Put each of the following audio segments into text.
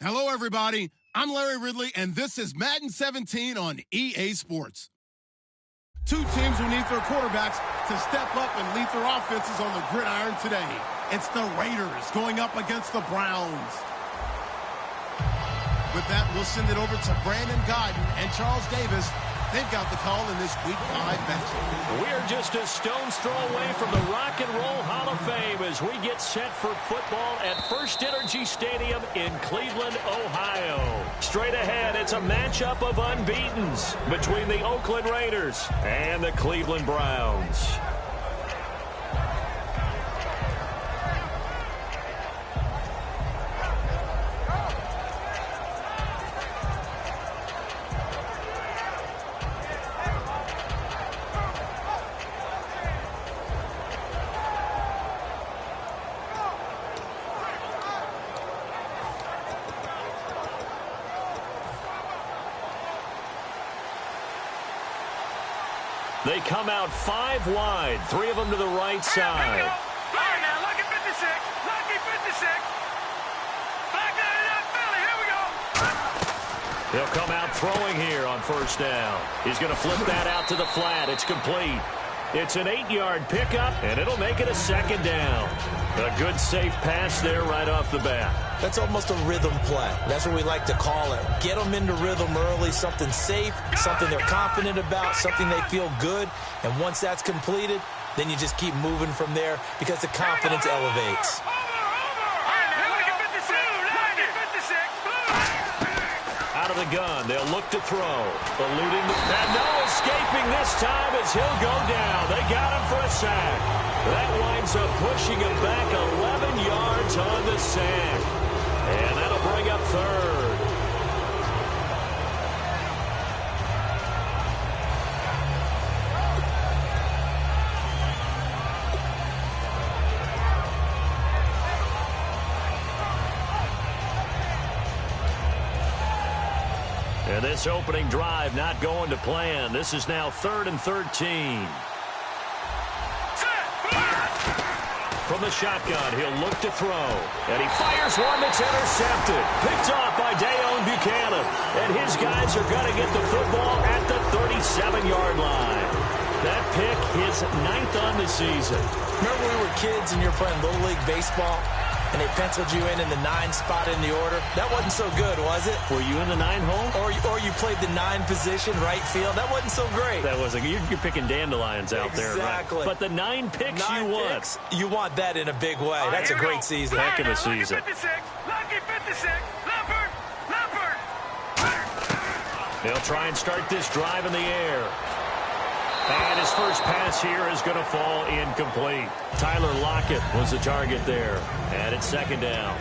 Hello, everybody. I'm Larry Ridley, and this is Madden 17 on EA Sports. Two teams who need their quarterbacks to step up and lead their offenses on the gridiron today. It's the Raiders going up against the Browns. With that, we'll send it over to Brandon Godden and Charles Davis. They've got the call in this Week 5 matchup. We're just a stone's throw away from the Rock and Roll Hall of Fame as we get set for football at First Energy Stadium in Cleveland, Ohio. Straight ahead, it's a matchup of unbeatens between the Oakland Raiders and the Cleveland Browns. They come out 5 wide, 3 of them to the right side. All right, now, lucky 56, lucky 56. Back to Philly, here we go. He'll come out throwing here on first down. He's going to flip that out to the flat. It's complete. It's an 8-yard pickup, and it'll make it a second down. A good, safe pass there right off the bat. That's almost a rhythm play. That's what we like to call it. Get them into rhythm early, something safe, something they're confident about, something they feel good. And once that's completed, then you just keep moving from there because the confidence elevates. Out of the gun, they'll look to throw. Eluding the... And no escaping this time as he'll go down. They got him for a sack. That winds up pushing him back 11 yards on the sack. And that'll bring up third. And this opening drive not going to plan. This is now 3rd and 13. From the shotgun, he'll look to throw. And he fires one that's intercepted. Picked off by Dayon Buchanan. And his guys are going to get the football at the 37-yard line. That pick, his 9th on the season. Remember we were kids and you're playing Little League Baseball? And they penciled you in the 9 spot in the order. That wasn't so good, was it? Were you in the 9 hole? Or you played the 9 position, right field. That wasn't so great. That wasn't. You're picking dandelions out there, right? Exactly. But the 9 picks you want. You want that in a big way. That's a great season. Heck of a season. Lucky 56, lucky 56, Leopard, Leopard. They'll try and start this drive in the air. And his first pass here is going to fall incomplete. Tyler Lockett was the target there. And it's 2nd down.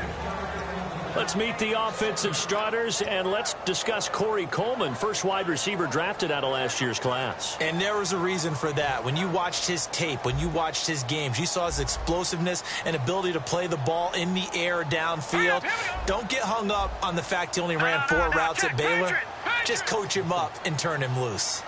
Let's meet the offensive starters, and let's discuss Corey Coleman, first wide receiver drafted out of last year's class. And there was a reason for that. When you watched his tape, when you watched his games, you saw his explosiveness and ability to play the ball in the air downfield. Don't get hung up on the fact he only ran 4 routes at Baylor. Just coach him up and turn him loose.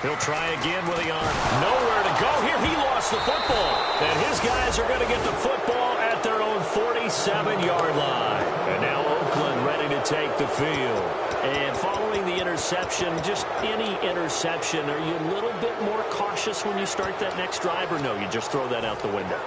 He'll try again with the arm. Nowhere to go here. He lost the football. And his guys are going to get the football at their own 47-yard line. And now Oakland ready to take the field. And following the interception, just any interception, are you a little bit more cautious when you start that next drive? Or no, you just throw that out the window?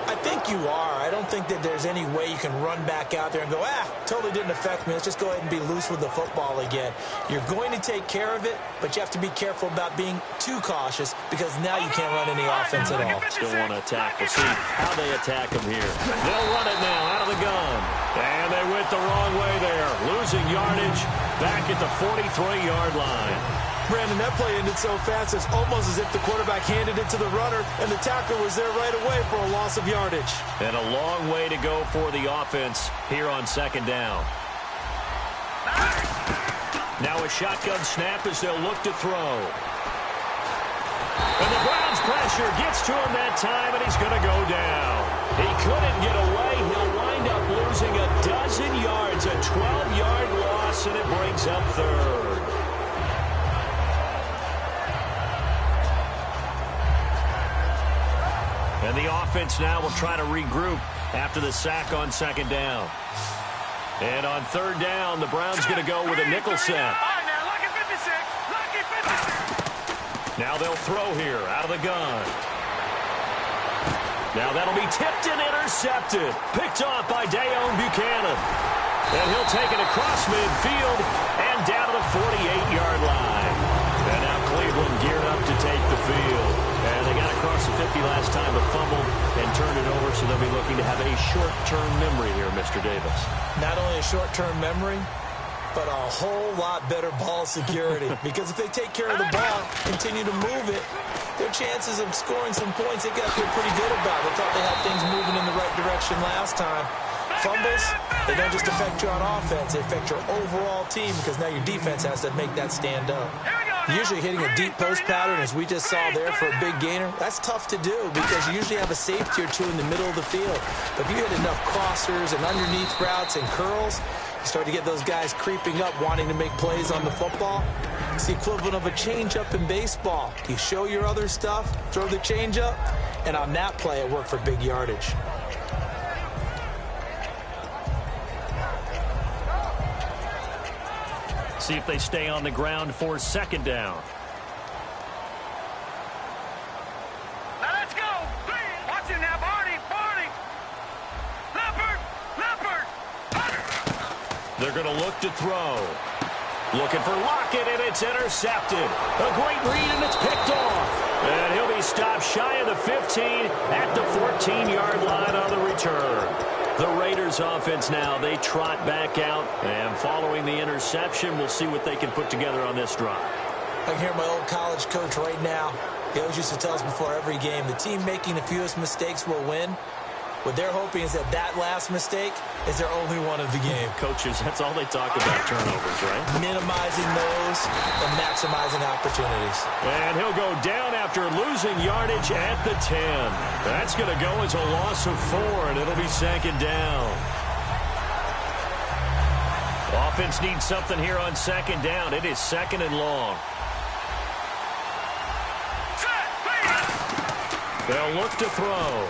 I think you are. I don't think that there's any way you can run back out there and go, totally didn't affect me. Let's just go ahead and be loose with the football again. You're going to take care of it, but you have to be careful about being too cautious because now you can't run any offense at all. Still want to attack. We'll see how they attack him here. They'll run it now out of the gun. And they went the wrong way there. Losing yardage back at the 43-yard line. Brandon, that play ended so fast, it's almost as if the quarterback handed it to the runner, and the tackler was there right away for a loss of yardage. And a long way to go for the offense here on 2nd down. Now a shotgun snap as they'll look to throw. And the Browns' pressure gets to him that time, and he's going to go down. He couldn't get away. He'll wind up losing a dozen yards, a 12-yard loss, and it brings up 3rd. And the offense now will try to regroup after the sack on second down. And on third down, the Browns going to go with a nickel set. Now they'll throw here out of the gun. Now that'll be tipped and intercepted. Picked off by Dayon Buchanan. And he'll take it across midfield and down to the 48-yard line. And now Cleveland geared up to take the field. And they got across the 50 last time, but fumbled and turned it over, so they'll be looking to have a short-term memory here, Mr. Davis. Not only a short-term memory, but a whole lot better ball security. Because if they take care of the ball, continue to move it, their chances of scoring some points, they got to feel pretty good about. They thought they had things moving in the right direction last time. Fumbles, they don't just affect you on offense, they affect your overall team because now your defense has to make that stand up. Usually hitting a deep post pattern, as we just saw there for a big gainer, that's tough to do because you usually have a safety or two in the middle of the field. But if you hit enough crossers and underneath routes and curls, you start to get those guys creeping up, wanting to make plays on the football. It's the equivalent of a changeup in baseball. You show your other stuff, throw the changeup, and on that play, it worked for big yardage. See if they stay on the ground for second down. Now let's go. Watch it now, Barney. Leopard. They're going to look to throw. Looking for Lockett, and it's intercepted. A great read, and it's picked off. And he'll be stopped shy of the 15 at the 14-yard line on the return. The Raiders offense now, they trot back out, and following the interception, we'll see what they can put together on this drive. I can hear my old college coach right now. He always used to tell us before every game, the team making the fewest mistakes will win. What they're hoping is that last mistake is their only one of the game. Coaches, that's all they talk about, turnovers, right? Minimizing those and maximizing opportunities. And he'll go down after losing yardage at the 10. That's going to go as a loss of 4, and it'll be second down. Offense needs something here on second down. It is second and long. They'll look to throw.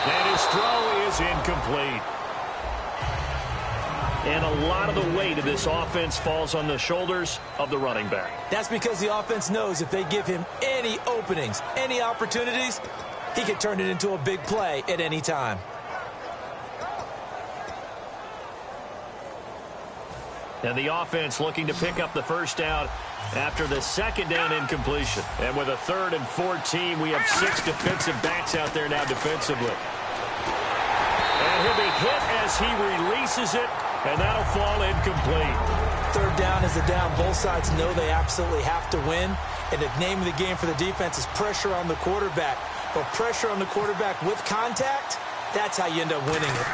And his throw is incomplete. And a lot of the weight of this offense falls on the shoulders of the running back. That's because the offense knows if they give him any openings, any opportunities, he can turn it into a big play at any time. And the offense looking to pick up the first down after the second down incompletion. And with a 3rd and 14, we have 6 defensive backs out there now defensively. And he'll be hit as he releases it, and that'll fall incomplete. 3rd down is the down. Both sides know they absolutely have to win. And the name of the game for the defense is pressure on the quarterback. But pressure on the quarterback with contact, that's how you end up winning it.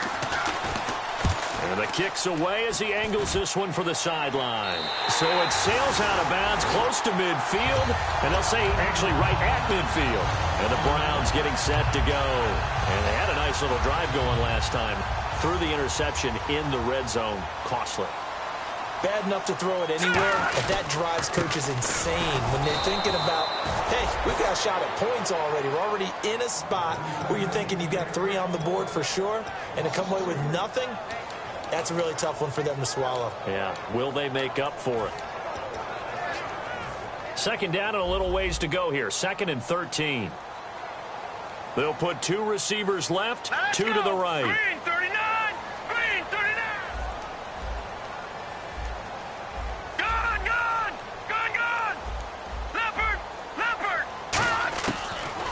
And the kick's away as he angles this one for the sideline. So it sails out of bounds close to midfield, and they'll say actually right at midfield. And the Browns getting set to go. And they had a nice little drive going last time. Threw the interception in the red zone. Costly. Bad enough to throw it anywhere, but that drives coaches insane when they're thinking about, hey, we've got a shot at points already. We're already in a spot where you're thinking you've got 3 on the board for sure, and to come away with nothing, that's a really tough one for them to swallow. Yeah, will they make up for it? Second down and a little ways to go here. 2nd and 13. They'll put 2 receivers left, 2 to the right. Green 39. Green 39. Gone. Leopard.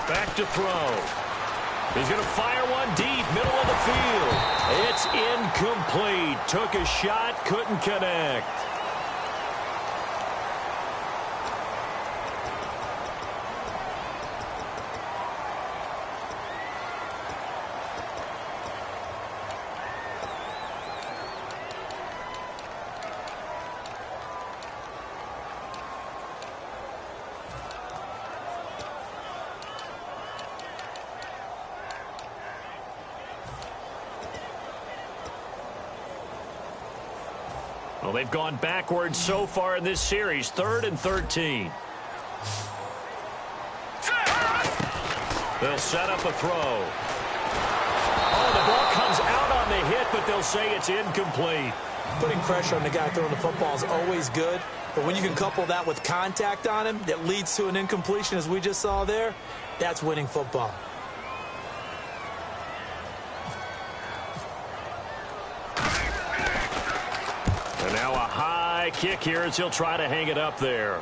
Back to throw. He's going to fire one deep, middle of the field. It's incomplete. Took a shot, couldn't connect. Well, they've gone backwards so far in this series. 3rd and 13. They'll set up a throw. Oh, the ball comes out on the hit, but they'll say it's incomplete. Putting pressure on the guy throwing the football is always good, but when you can couple that with contact on him that leads to an incompletion, as we just saw there, that's winning football. And now a high kick here as he'll try to hang it up there.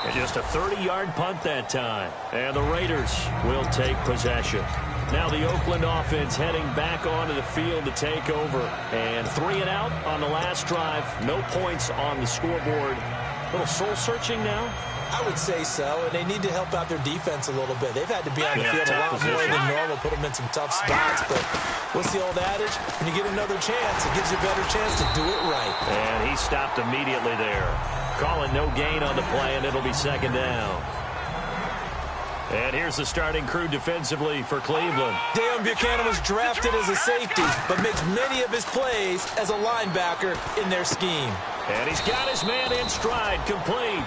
And just a 30-yard punt that time. And the Raiders will take possession. Now the Oakland offense heading back onto the field to take over. And 3 and out on the last drive. No points on the scoreboard. A little soul-searching now? I would say so, and they need to help out their defense a little bit. They've had to be on the field a lot more than normal, put them in some tough spots. But what's the old adage? When you get another chance, it gives you a better chance to do it right. And he stopped immediately there. Calling no gain on the play, and it'll be second down. And here's the starting crew defensively for Cleveland. Deion Buchanan was drafted as a safety, but makes many of his plays as a linebacker in their scheme. And he's got his man in stride, complete.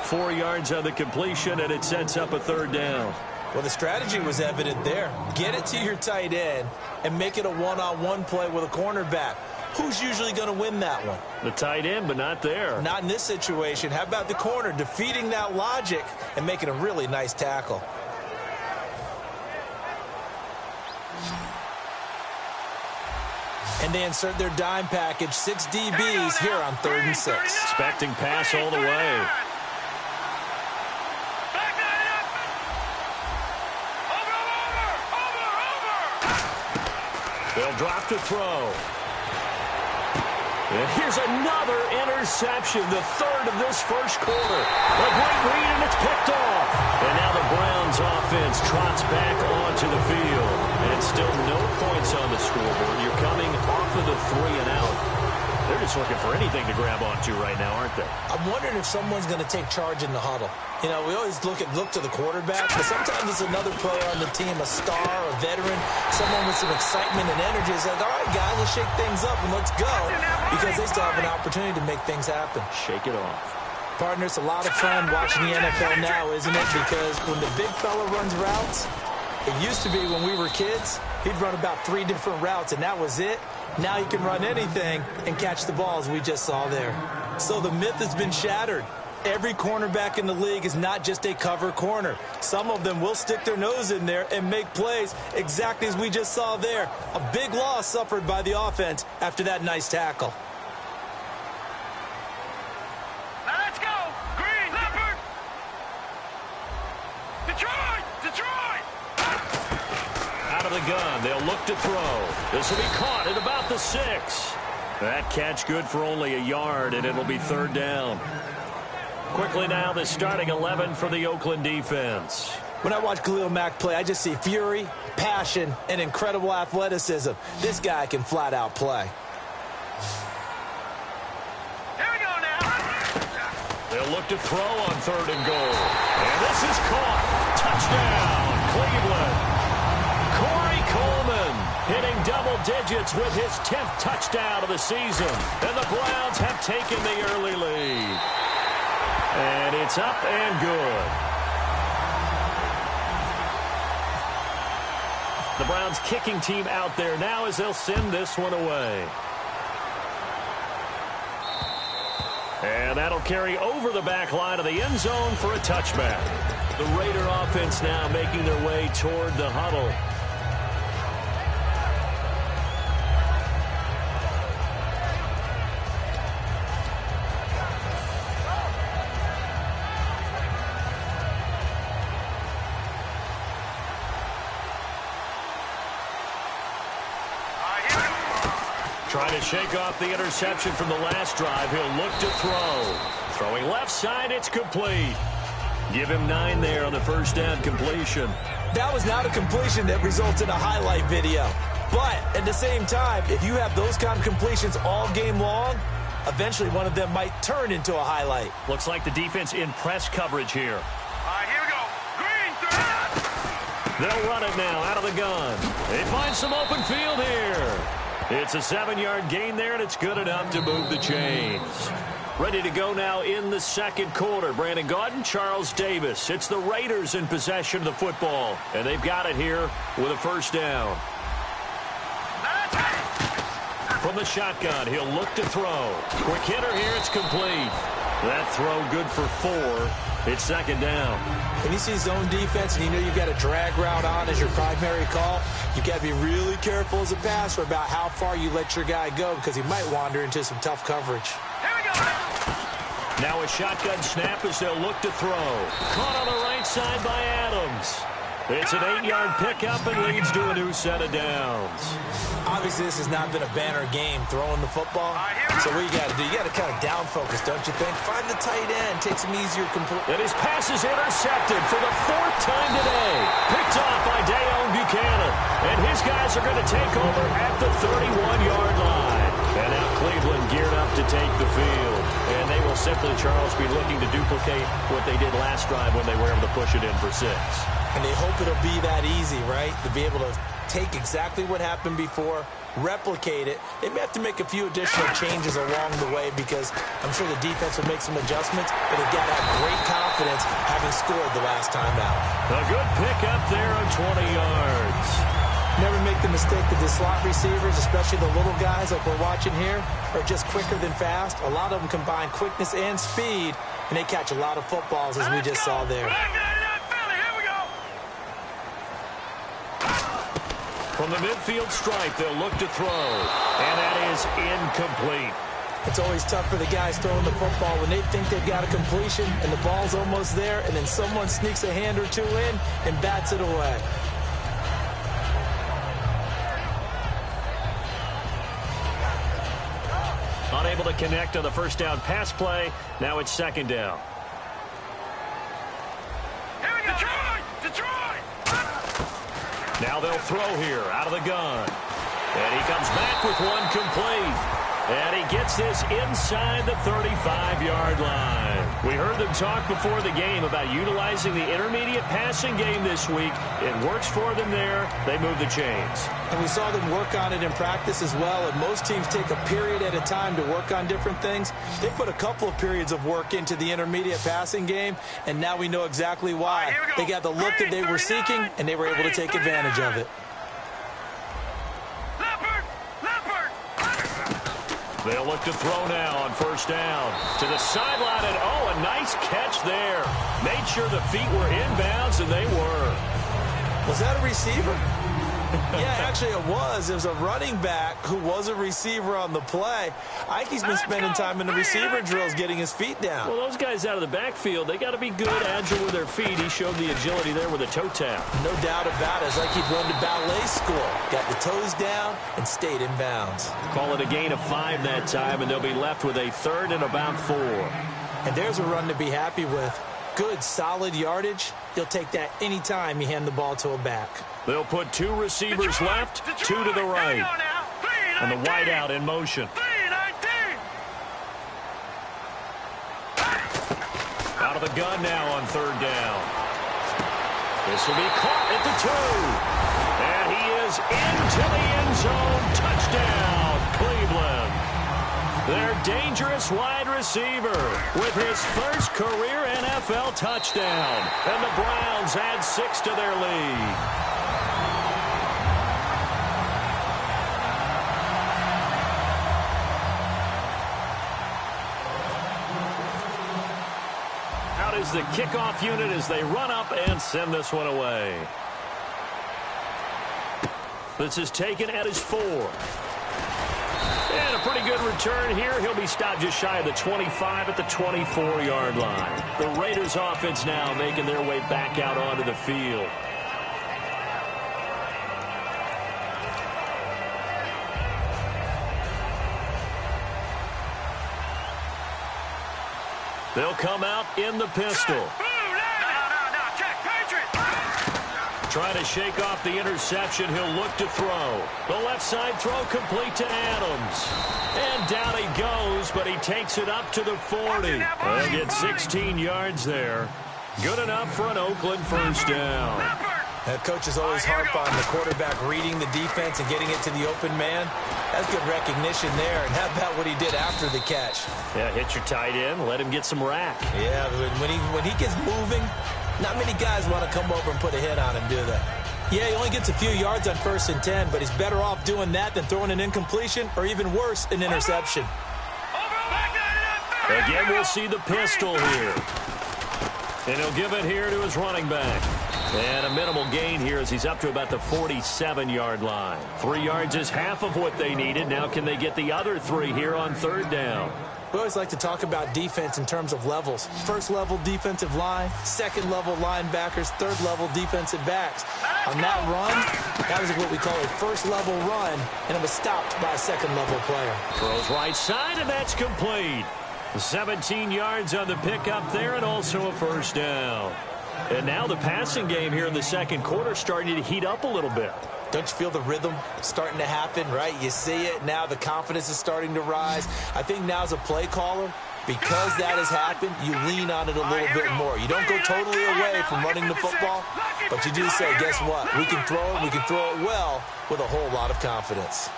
4 yards on the completion, and it sets up a third down. Well, the strategy was evident there. Get it to your tight end and make it a one-on-one play with a cornerback. Who's usually going to win that one? The tight end, but not there. Not in this situation. How about the corner defeating that logic and making a really nice tackle? And they insert their dime package, 6 DBs here on 3rd and 6. Expecting pass all the way. They'll drop to throw. And here's another interception, the 3rd of this first quarter. A great read, and it's picked off. And now the Browns offense trots back onto the field. And still no points on the scoreboard. You're coming off of the 3 and out. They're just looking for anything to grab onto right now, aren't they? I'm wondering if someone's going to take charge in the huddle. You know, we always look to the quarterback, but sometimes it's another player on the team, a star, a veteran, someone with some excitement and energy. It's like, all right, guys, let's shake things up and let's go, because they still have an opportunity to make things happen. Shake it off. Partner, it's a lot of fun watching the NFL now, isn't it? Because when the big fella runs routes, it used to be when we were kids, he'd run about 3 different routes, and that was it. Now he can run anything and catch the ball, as we just saw there. So the myth has been shattered. Every cornerback in the league is not just a cover corner. Some of them will stick their nose in there and make plays exactly as we just saw there. A big loss suffered by the offense after that nice tackle. Now let's go! Green, Leopard! Detroit! Out of the gun, they'll look to throw. This will be caught at about the 6. That catch good for only a yard, and it'll be 3rd down. Quickly now, the starting 11 for the Oakland defense. When I watch Khalil Mack play, I just see fury, passion, and incredible athleticism. This guy can flat out play. Here we go now! They'll look to throw on 3rd and goal. And this is caught. Touchdown, Cleveland. Corey Coleman hitting double digits with his 10th touchdown of the season. And the Browns have taken the early lead. And it's up and good. The Browns kicking team out there now as they'll send this one away. And that'll carry over the back line of the end zone for a touchback. The Raider offense now making their way toward the huddle. Trying to shake off the interception from the last drive. He'll look to throw. Throwing left side, it's complete. Give him 9 there on the first down completion. That was not a completion that results in a highlight video. But at the same time, if you have those kind of completions all game long, eventually one of them might turn into a highlight. Looks like the defense in press coverage here. All right, here we go. Green, 3. They'll run it now out of the gun. They find some open field here. It's a 7-yard gain there, and it's good enough to move the chains. Ready to go now in the second quarter. Brandon Gaudin, Charles Davis. It's the Raiders in possession of the football, and they've got it here with a first down. From the shotgun, he'll look to throw. Quick hitter here, it's complete. That throw good for 4. It's second down. When you see zone defense and you know you've got a drag route on as your primary call, you've got to be really careful as a passer about how far you let your guy go because he might wander into some tough coverage. Here we go. Now a shotgun snap as they'll look to throw. Caught on the right side by Adams. It's an 8-yard pickup and leads to a new set of downs. Obviously, this has not been a banner game throwing the football. So what you got to do, you got to kind of down focus, don't you think? Find the tight end, take some easier complete. And his pass is intercepted for the 4th time today. Picked off by Dayon Buchanan. And his guys are going to take over at the 31-yard line. And now Cleveland geared up to take the field. And they will simply, Charles, be looking to duplicate what they did last drive when they were able to push it in for 6. And they hope it'll be that easy, right? To be able to take exactly what happened before, replicate it. They may have to make a few additional changes along the way because I'm sure the defense will make some adjustments, but they've got to have great confidence having scored the last time out. A good pickup there on 20 yards. Never make the mistake that the slot receivers, especially the little guys like we're watching here, are just quicker than fast. A lot of them combine quickness and speed, and they catch a lot of footballs as we just saw there. From the midfield stripe, they'll look to throw, and that is incomplete. It's always tough for the guys throwing the football when they think they've got a completion and the ball's almost there, and then someone sneaks a hand or two in and bats it away. Unable to connect on the first down pass play. Now it's second down. Here we go. Detroit! Now they'll throw here out of the gun. And he comes back with one complete. And he gets this inside the 35-yard line. We heard them talk before the game about utilizing the intermediate passing game this week. It works for them there. They move the chains. And we saw them work on it in practice as well. And most teams take a period at a time to work on different things. They put a couple of periods of work into the intermediate passing game, and now we know exactly why. They got the look that they were seeking, and they were able to take advantage of it. They'll look to throw now on first down. To the sideline, and a nice catch there. Made sure the feet were inbounds, and they were. Was that a receiver? Yeah, actually it was. It was a running back who was a receiver on the play. Ike's been spending time in the receiver drills getting his feet down. Well, those guys out of the backfield, they got to be good, agile with their feet. He showed the agility there with a toe tap. No doubt about it. It's like he'd run to ballet school. Got the toes down and stayed in bounds. Call it a gain of 5 that time, and they'll be left with a 3rd and about 4. And there's a run to be happy with. Good, solid yardage. You'll take that any time you hand the ball to a back. They'll put 2 receivers left, 2 to the right. And the wideout in motion. Out of the gun now on 3rd down. This will be caught at the 2. And he is into the end zone. Touchdown, Cleveland. Their dangerous wide receiver with his first career NFL touchdown. And the Browns add 6 to their lead. Out is the kickoff unit as they run up and send this one away. This is taken at his 4. And a pretty good return here. He'll be stopped just shy of the 25 at the 24-yard line. The Raiders offense now making their way back out onto the field. They'll come out in the pistol. Trying to shake off the interception. He'll look to throw. The left side throw complete to Adams. And down he goes, but he takes it up to the 40. They'll get 16 yards there. Good enough for an Oakland first down. Coaches always harp on the quarterback reading the defense and getting it to the open man. That's good recognition there. And how about what he did after the catch? Yeah, hit your tight end, let him get some rack. Yeah, when he gets moving, not many guys want to come over and put a hit on him, do they? Yeah, he only gets a few yards on 1st and 10, but he's better off doing that than throwing an incompletion or even worse, an interception. Again, we'll see the pistol here. And he'll give it here to his running back. And a minimal gain here as he's up to about the 47-yard line. 3 yards is half of what they needed. Now can they get the other 3 here on 3rd down? We always like to talk about defense in terms of levels. 1st level defensive line, 2nd level linebackers, 3rd level defensive backs. On that run, that was what we call a 1st level run, and it was stopped by a 2nd level player. Throws right side, and that's complete. 17 yards on the pickup there, and also a 1st down. And now the passing game here in the 2nd quarter starting to heat up a little bit. Don't you feel the rhythm starting to happen, right? You see it. Now the confidence is starting to rise. I think now as a play caller, because that has happened, you lean on it a little bit more. You don't go totally away from running the football, but you do say, guess what? We can throw it. We can throw it well with a whole lot of confidence.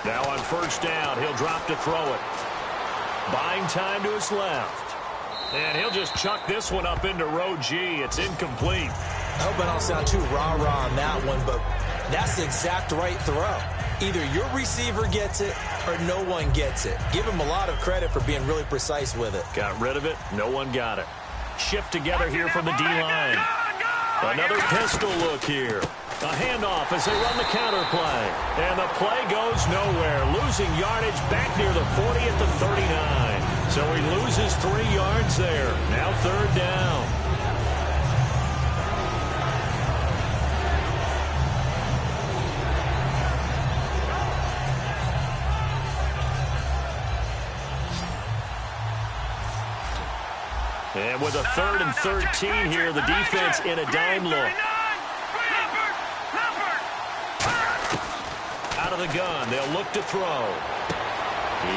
Now on 1st down, he'll drop to throw it. Buying time to his left. And he'll just chuck this one up into row G. It's incomplete. I hope I don't sound too rah-rah on that one, but that's the exact right throw. Either your receiver gets it or no one gets it. Give him a lot of credit for being really precise with it. Got rid of it. No one got it. Shift together here from the D-line. Another pistol look here. A handoff as they run the counter play. And the play goes nowhere. Losing yardage back near the 40 at the 39. So he loses 3 yards there. Now 3rd down. And with a 3rd and 13 here, the defense in a dime look. Out of the gun, they'll look to throw.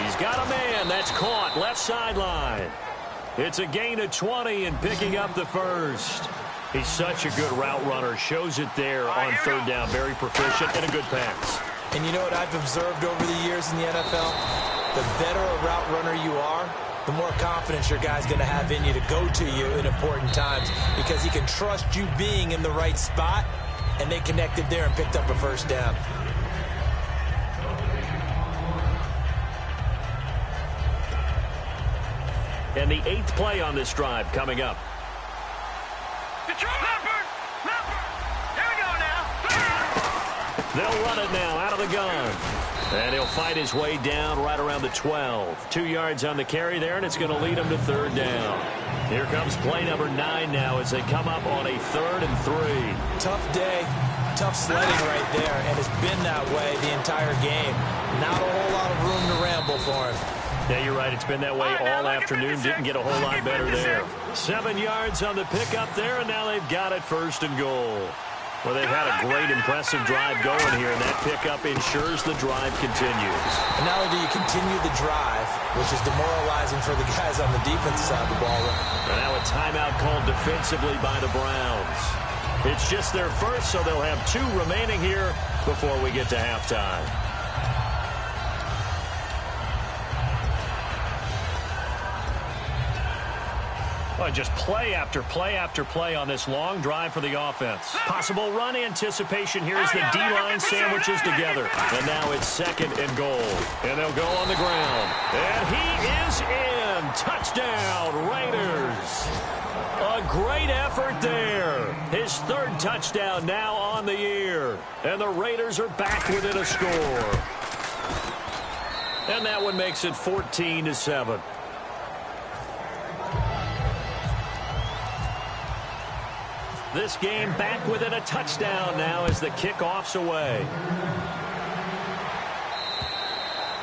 He's got a man. That's caught. Left sideline. It's a gain of 20 and picking up the 1st. He's such a good route runner. Shows it there on 3rd down. Very proficient and a good pass. And you know what I've observed over the years in the NFL? The better a route runner you are, the more confidence your guy's going to have in you to go to you in important times because he can trust you being in the right spot, and they connected there and picked up a 1st down. And the 8th play on this drive coming up. They'll run it now out of the gun. And he'll fight his way down right around the 12. 2 yards on the carry there, and it's going to lead him to 3rd down. Here comes play number 9 now as they come up on a 3rd and 3. Tough day, tough sledding right there, and it's been that way the entire game. Not a whole lot of room to ramble for him. Yeah, you're right. It's been that way all afternoon. Didn't get a whole lot better there. 7 yards on the pickup there, and now they've got it 1st and goal. Well, they've had a great, impressive drive going here, and that pickup ensures the drive continues. And not only do you continue the drive, which is demoralizing for the guys on the defensive side of the ball. And now a timeout called defensively by the Browns. It's just their 1st, so they'll have 2 remaining here before we get to halftime. Just play after play after play on this long drive for the offense. Possible run anticipation here as the D-line sandwiches together. And now it's 2nd and goal. And they'll go on the ground. And he is in. Touchdown, Raiders. A great effort there. His 3rd touchdown now on the year. And the Raiders are back within a score. And that one makes it 14-7. This game back within a touchdown now as the kickoff's away.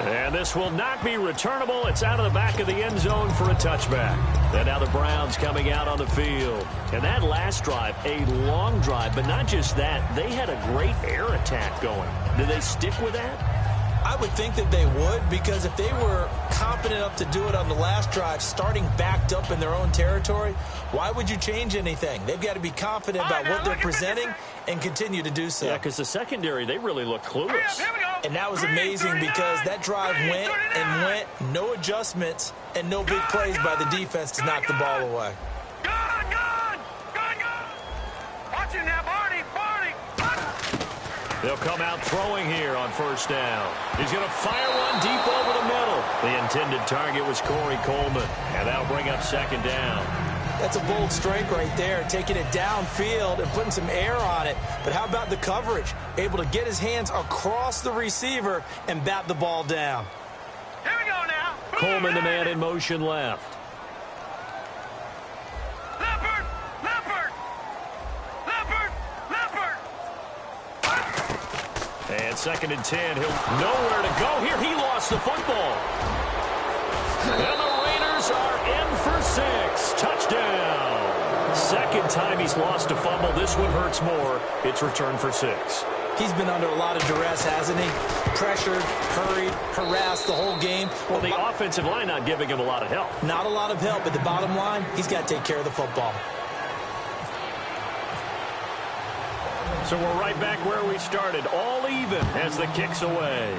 And this will not be returnable. It's out of the back of the end zone for a touchback. And now the Browns coming out on the field. And that last drive, a long drive, but not just that. They had a great air attack going. Do they stick with that? I would think that they would, because if they were confident enough to do it on the last drive, starting backed up in their own territory, why would you change anything? They've got to be confident about what they're presenting and continue to do so. Yeah, because the secondary, they really looked clueless. And that was amazing because that drive went and went, no adjustments and no big plays by the defense to knock the ball away. Watch it now, Barney. They'll come out throwing here on first down. He's going to fire one deep over the middle. The intended target was Corey Coleman, and that'll bring up second down. That's a bold strike right there, taking it downfield and putting some air on it. But how about the coverage? Able to get his hands across the receiver and bat the ball down. Here we go now. Coleman, the man in motion left. And 2nd and 10. He'll nowhere to go here. He lost the football. And the Raiders are in for 6. Touchdown. Second time he's lost a fumble. This one hurts more. It's returned for 6. He's been under a lot of duress, hasn't he? Pressured, hurried, harassed the whole game. Well, the offensive line not giving him a lot of help. Not a lot of help, but the bottom line, he's got to take care of the football. So we're right back where we started, all even as the kick's away.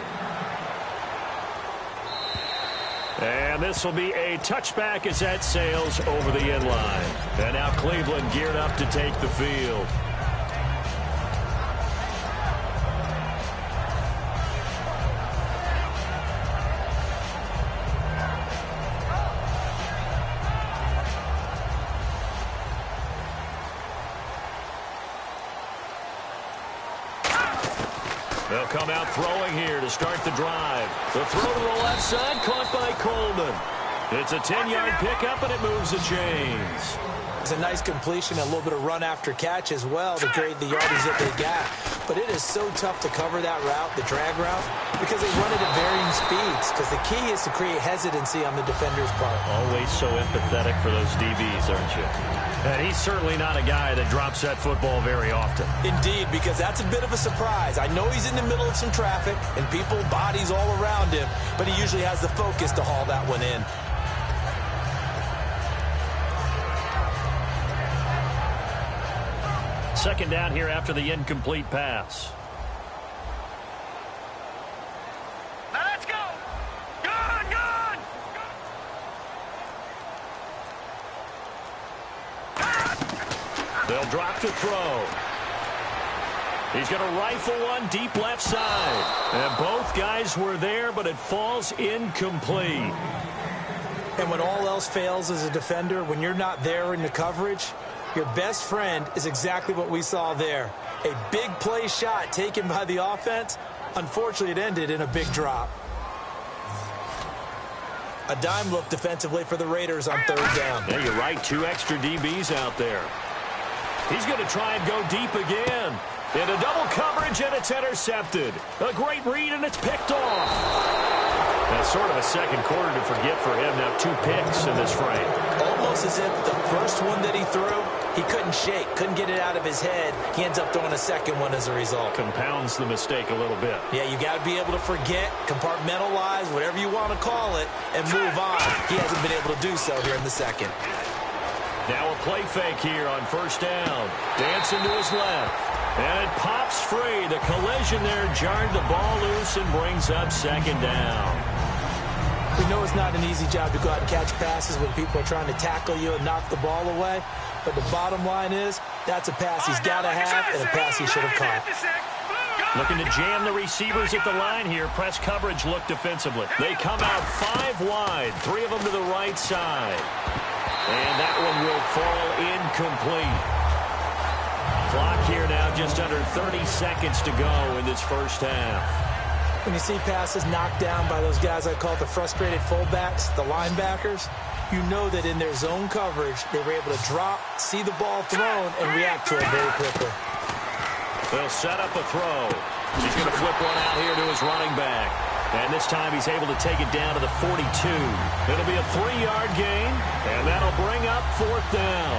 And this will be a touchback as that sails over the end line. And now Cleveland geared up to take the field. They'll come out throwing here to start the drive. The throw to the left side, caught by Coleman. It's a 10-yard pickup, and it moves the chains. It's a nice completion, a little bit of run after catch as well to create the yardage that they got. But it is so tough to cover that route, the drag route, because they run it at varying speeds. Because the key is to create hesitancy on the defender's part. Always so empathetic for those DBs, aren't you? And he's certainly not a guy that drops that football very often. Indeed, because that's a bit of a surprise. I know he's in the middle of some traffic and people, bodies all around him, but he usually has the focus to haul that one in. Second down here after the incomplete pass. Now let's go. Good. They'll drop to throw. He's going to rifle one deep left side. And both guys were there, but it falls incomplete. And when all else fails as a defender, when you're not there in the coverage, your best friend is exactly what we saw there. A big play shot taken by the offense. Unfortunately, it ended in a big drop. A dime look defensively for the Raiders on third down. Yeah, you're right. 2 extra DBs out there. He's going to try and go deep again. Into double coverage, and it's intercepted. A great read, and it's picked off. That's sort of a second quarter to forget for him. Now 2 picks in this frame. Almost as if the first one that he threw, he couldn't shake, couldn't get it out of his head. He ends up throwing a second one as a result. Compounds the mistake a little bit. Yeah, you got to be able to forget, compartmentalize, whatever you want to call it, and move on. He hasn't been able to do so here in the second. Now a play fake here on first down. Dancing to his left. And it pops free. The collision there jarred the ball loose and brings up second down. We know it's not an easy job to go out and catch passes when people are trying to tackle you and knock the ball away. But the bottom line is, that's a pass he's got to have and a pass he should have caught. Looking to jam the receivers at the line here. Press coverage look defensively. They come out 5 wide. 3 of them to the right side. And that one will fall incomplete. Clock here now, just under 30 seconds to go in this first half. When you see passes knocked down by those guys I call the frustrated fullbacks, the linebackers, you know that in their zone coverage, they were able to drop, see the ball thrown, and react to it very quickly. They'll set up a throw. He's going to flip one out here to his running back. And this time he's able to take it down to the 42. It'll be a 3-yard gain, and that'll bring up 4th down.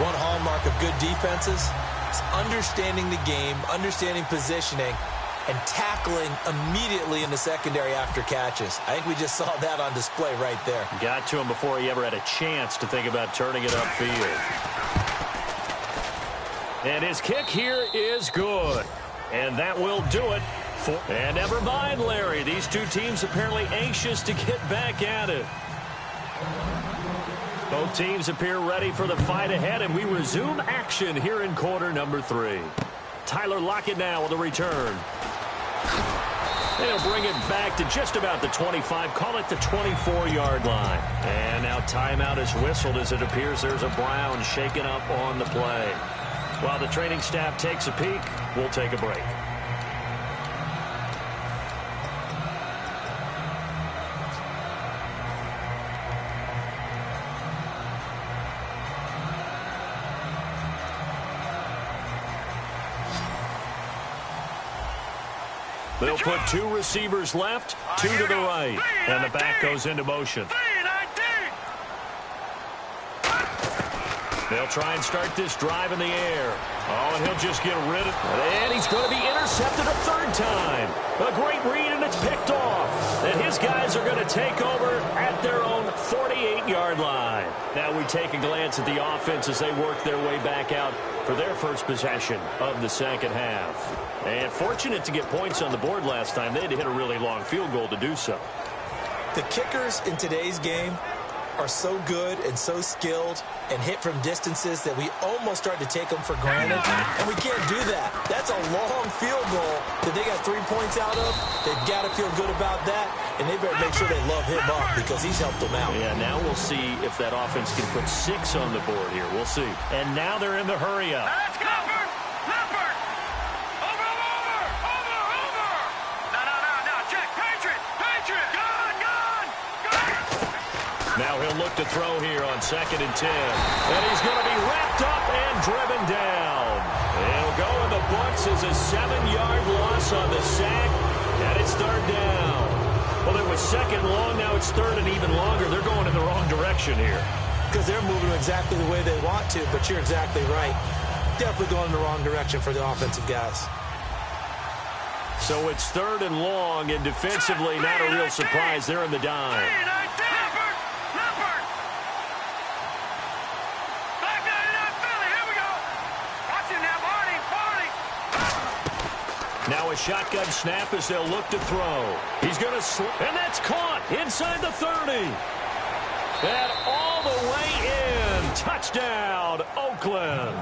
One hallmark of good defenses is understanding the game, understanding positioning, and tackling immediately in the secondary after catches. I think we just saw that on display right there. Got to him before he ever had a chance to think about turning it upfield. And his kick here is good. And that will do it. And never mind, Larry. These two teams apparently anxious to get back at it. Both teams appear ready for the fight ahead, and we resume action here in quarter number 3. Tyler Lockett now with a return. They'll bring it back to just about the 25, call it the 24-yard line. And now timeout is whistled as it appears there's a Brown shaken up on the play. While the training staff takes a peek, we'll take a break. They'll put 2 receivers left, 2 to the right. And the back goes into motion. They'll try and start this drive in the air. Oh, and he'll just get rid of it. And he's going to be intercepted a 3rd time. A great read, and it's picked off. And his guys are going to take over at their own 48-yard line. Now we take a glance at the offense as they work their way back out for their first possession of the second half. And fortunate to get points on the board last time. They had to hit a really long field goal to do so. The kickers in today's game are so good and so skilled and hit from distances that we almost start to take them for granted, and we can't do that. That's a long field goal that they got 3 points out of. They've got to feel good about that, and they better make sure they love him up because he's helped them out. Yeah, now we'll see if that offense can put 6 on the board here. We'll see. And now they're in the hurry up. Let's go! Leopard! Over! No, check! Patriot! Gone! Now he'll look to throw here on 2nd and 10. And he's going to be wrapped up and driven down. It'll go in the books as a 7-yard loss on the sack. And it's 3rd down. Well, it was 2nd long. Now it's 3rd and even longer. They're going in the wrong direction here. Because they're moving exactly the way they want to, but you're exactly right. Definitely going in the wrong direction for the offensive guys. So it's 3rd and long, and defensively not a real surprise. They're in the dime. Now a shotgun snap as they'll look to throw. He's going to slip, and that's caught inside the 30. And all the way in. Touchdown, Oakland.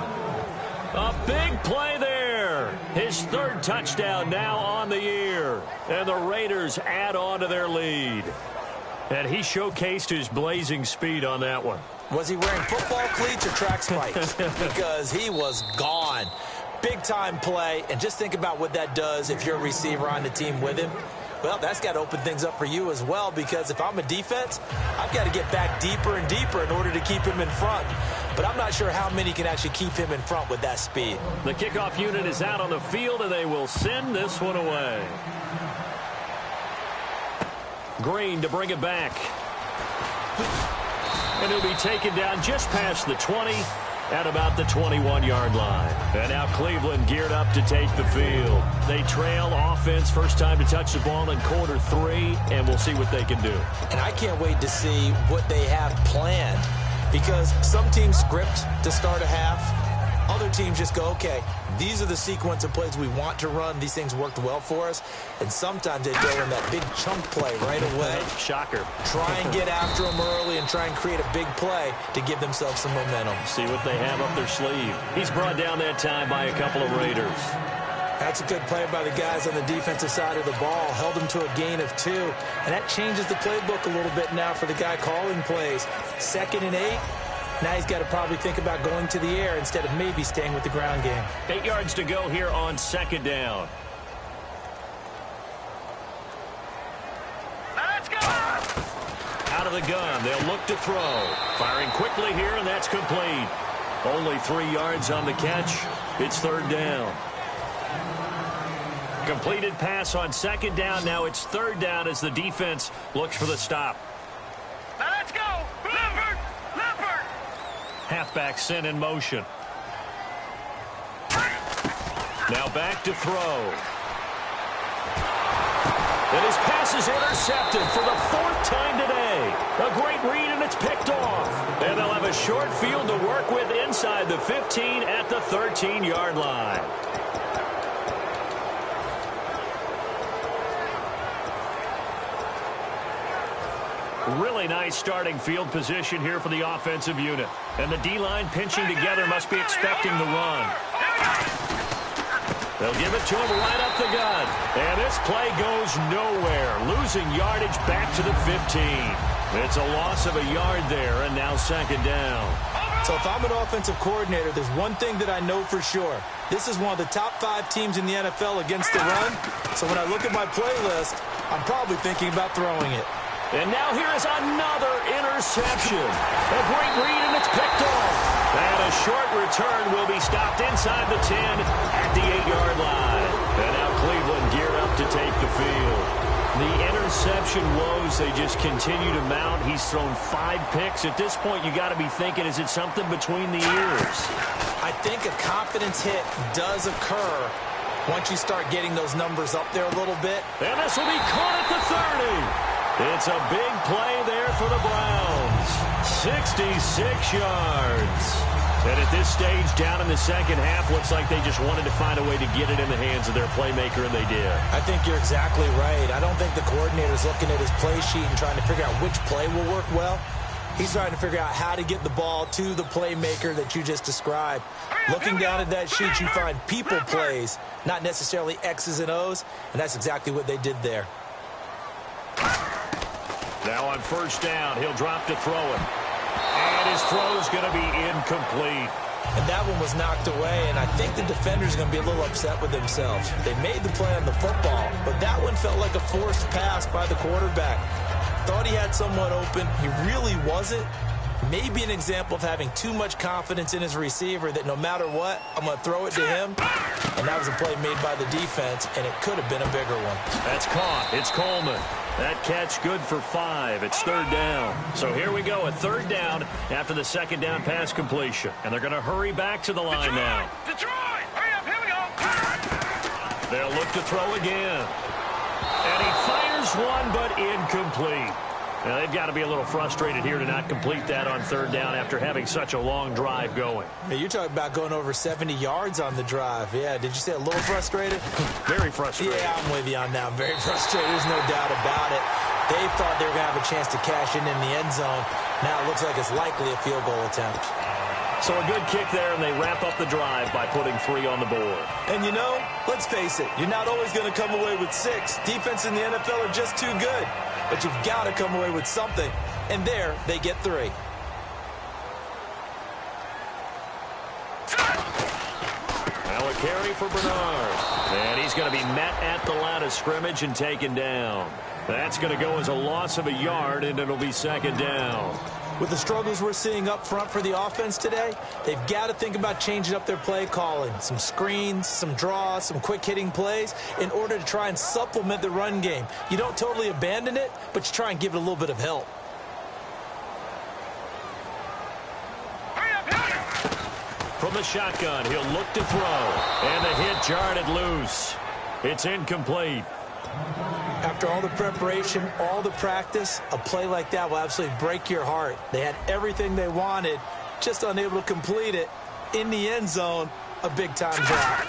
A big play there. His 3rd touchdown now on the year. And the Raiders add on to their lead. And he showcased his blazing speed on that one. Was he wearing football cleats or track spikes? Because he was gone. Big-time play, and just think about what that does if you're a receiver on the team with him. Well, that's got to open things up for you as well, because if I'm a defense, I've got to get back deeper and deeper in order to keep him in front. But I'm not sure how many can actually keep him in front with that speed. The kickoff unit is out on the field, and they will send this one away. Green to bring it back. And he'll be taken down just past the 20 at about the 21-yard line. And now Cleveland geared up to take the field. They trail offense, first time to touch the ball in quarter 3, and we'll see what they can do. And I can't wait to see what they have planned, because some teams script to start a half. Other teams just go, okay, these are the sequence of plays we want to run. These things worked well for us. And sometimes they go in that big chunk play right away. Shocker. Try and get after them early and try and create a big play to give themselves some momentum. See what they have up their sleeve. He's brought down that time by a couple of Raiders. That's a good play by the guys on the defensive side of the ball. Held them to a gain of 2. And that changes the playbook a little bit now for the guy calling plays. 2nd and 8. Now he's got to probably think about going to the air instead of maybe staying with the ground game. 8 yards to go here on 2nd down. Let's go! Out of the gun, they'll look to throw. Firing quickly here, and that's complete. Only 3 yards on the catch. It's 3rd down. Completed pass on 2nd down. Now it's 3rd down as the defense looks for the stop. Now let's go! Leopard! Halfback sent in motion. Now back to throw. And his pass is intercepted for the 4th time today. A great read, and it's picked off. And they'll have a short field to work with inside the 15 at the 13-yard line. Really nice starting field position here for the offensive unit. And the D-line pinching together must be expecting the run. They'll give it to him right up the gut. And this play goes nowhere. Losing yardage back to the 15. It's a loss of a yard there, and now 2nd down. So if I'm an offensive coordinator, there's one thing that I know for sure. This is one of the top 5 teams in the NFL against the run. So when I look at my playlist, I'm probably thinking about throwing it. And now here is another interception. A great read, and it's picked off. And a short return will be stopped inside the 10 at the 8-yard line. And now Cleveland geared up to take the field. The interception woes, they just continue to mount. He's thrown 5 picks. At this point, you got to be thinking, is it something between the ears? I think a confidence hit does occur once you start getting those numbers up there a little bit. And this will be caught at the 30. It's a big play there for the Browns. 66 yards. And at this stage, down in the second half, looks like they just wanted to find a way to get it in the hands of their playmaker, and they did. I think you're exactly right. I don't think the coordinator's looking at his play sheet and trying to figure out which play will work well. He's trying to figure out how to get the ball to the playmaker that you just described. Looking down at that sheet, you find people plays, not necessarily X's and O's, and that's exactly what they did there. Now on 1st down, he'll drop to throw it. And his throw is going to be incomplete. And that one was knocked away, and I think the defender's going to be a little upset with themselves. They made the play on the football, but that one felt like a forced pass by the quarterback. Thought he had someone open. He really wasn't. Maybe an example of having too much confidence in his receiver that no matter what, I'm going to throw it to him. And that was a play made by the defense, and it could have been a bigger one. That's caught. It's Coleman. That catch good for 5. It's 3rd down. So here we go, a 3rd down after the 2nd down pass completion. And they're going to hurry back to the line now. Detroit! Hurry up, here we go! They'll look to throw again. And he fires one, but incomplete. Now, they've got to be a little frustrated here to not complete that on 3rd down after having such a long drive going. Hey, you're talking about going over 70 yards on the drive. Yeah, did you say a little frustrated? Very frustrated. Yeah, I'm with you on that. I'm very frustrated. There's no doubt about it. They thought they were going to have a chance to cash in the end zone. Now it looks like it's likely a field goal attempt. So a good kick there, and they wrap up the drive by putting 3 on the board. And you know, let's face it, you're not always going to come away with 6. Defense in the NFL are just too good. But you've got to come away with something. And there, they get 3. Now a carry for Bernard. And he's going to be met at the line of scrimmage and taken down. That's going to go as a loss of a yard, and it'll be 2nd down. With the struggles we're seeing up front for the offense today, they've got to think about changing up their play calling. Some screens, some draws, some quick-hitting plays in order to try and supplement the run game. You don't totally abandon it, but you try and give it a little bit of help. From the shotgun, he'll look to throw. And the hit jarred it loose. It's incomplete. After all the preparation, all the practice, a play like that will absolutely break your heart. They had everything they wanted, just unable to complete it. In the end zone, a big-time drop.